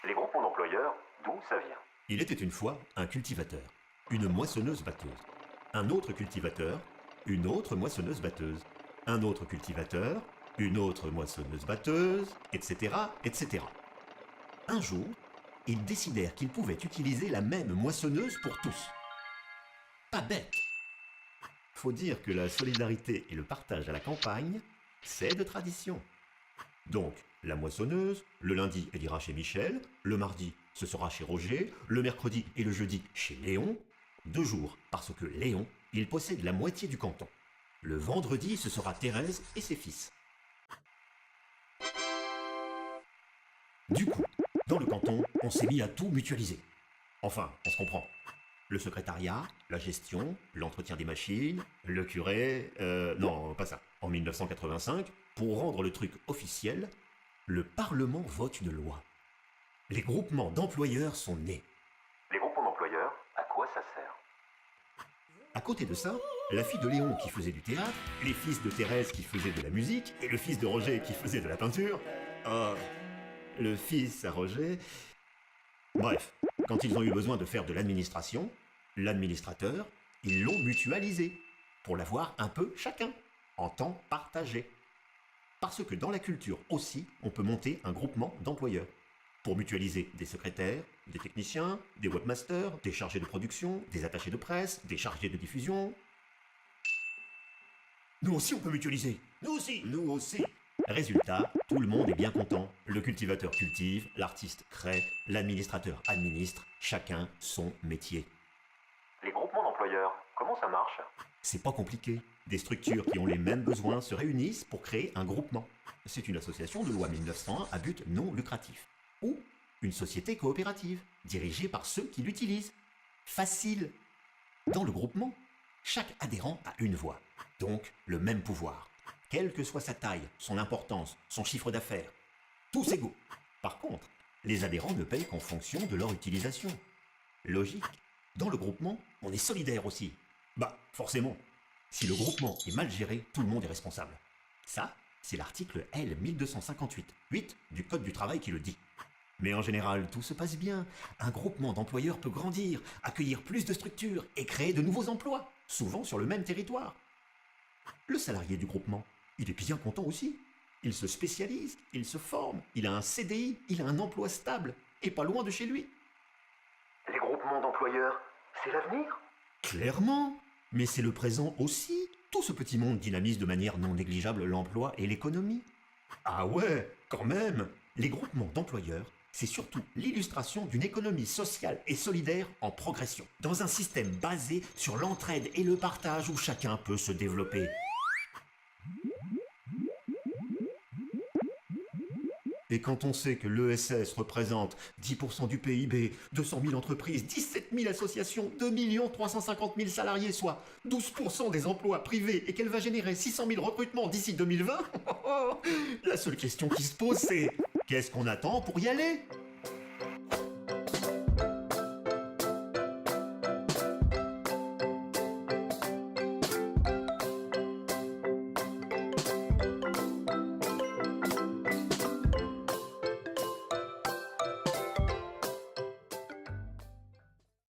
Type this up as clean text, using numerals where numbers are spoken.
Les groupements d'employeurs, d'où ça vient? Il était une fois un cultivateur, une moissonneuse-batteuse, un autre cultivateur, une autre moissonneuse-batteuse, un autre cultivateur, une autre moissonneuse-batteuse, etc., etc. Un jour, ils décidèrent qu'ils pouvaient utiliser la même moissonneuse pour tous. Pas bête! Faut dire que la solidarité et le partage à la campagne, c'est de tradition. Donc, la moissonneuse, le lundi, elle ira chez Michel, le mardi, ce sera chez Roger, le mercredi et le jeudi chez Léon. 2 jours, parce que Léon, il possède la moitié du canton. Le vendredi, ce sera Thérèse et ses fils. Du coup, dans le canton, on s'est mis à tout mutualiser. Enfin, on se comprend. Le secrétariat, la gestion, l'entretien des machines, le curé... non, pas ça. En 1985, pour rendre le truc officiel, le Parlement vote une loi. Les groupements d'employeurs sont nés. Les groupements d'employeurs, à quoi ça sert? À côté de ça, la fille de Léon qui faisait du théâtre, les fils de Thérèse qui faisaient de la musique, et le fils de Roger qui faisait de la peinture... le fils à Roger... Bref, quand ils ont eu besoin de faire de l'administration, l'administrateur, ils l'ont mutualisé, pour l'avoir un peu chacun, en temps partagé. Parce que dans la culture aussi, on peut monter un groupement d'employeurs, pour mutualiser des secrétaires, des techniciens, des webmasters, des chargés de production, des attachés de presse, des chargés de diffusion... Nous aussi on peut mutualiser. Nous aussi. Nous aussi. Résultat, tout le monde est bien content. Le cultivateur cultive, l'artiste crée, l'administrateur administre, chacun son métier. Les groupements d'employeurs, comment ça marche? C'est pas compliqué. Des structures qui ont les mêmes besoins se réunissent pour créer un groupement. C'est une association de loi 1901 à but non lucratif. Ou une société coopérative, dirigée par ceux qui l'utilisent. Facile. Dans le groupement, chaque adhérent a une voix, donc le même pouvoir. Quelle que soit sa taille, son importance, son chiffre d'affaires, tous égaux. Par contre, les adhérents ne payent qu'en fonction de leur utilisation. Logique. Dans le groupement, on est solidaire aussi. Bah, forcément. Si le groupement est mal géré, tout le monde est responsable. Ça, c'est l'article L 1258-8 du Code du travail qui le dit. Mais en général, tout se passe bien. Un groupement d'employeurs peut grandir, accueillir plus de structures et créer de nouveaux emplois, souvent sur le même territoire. Le salarié du groupement, il est bien content aussi. Il se spécialise, il se forme, il a un CDI, il a un emploi stable, et pas loin de chez lui. Les groupements d'employeurs, c'est l'avenir? Clairement. Mais c'est le présent aussi. Tout ce petit monde dynamise de manière non négligeable l'emploi et l'économie. Ah ouais, quand même. Les groupements d'employeurs, c'est surtout l'illustration d'une économie sociale et solidaire en progression, dans un système basé sur l'entraide et le partage où chacun peut se développer. Et quand on sait que l'ESS représente 10% du PIB, 200 000 entreprises, 17 000 associations, 2 350 000 salariés, soit 12% des emplois privés, et qu'elle va générer 600 000 recrutements d'ici 2020, la seule question qui se pose c'est: qu'est-ce qu'on attend pour y aller ?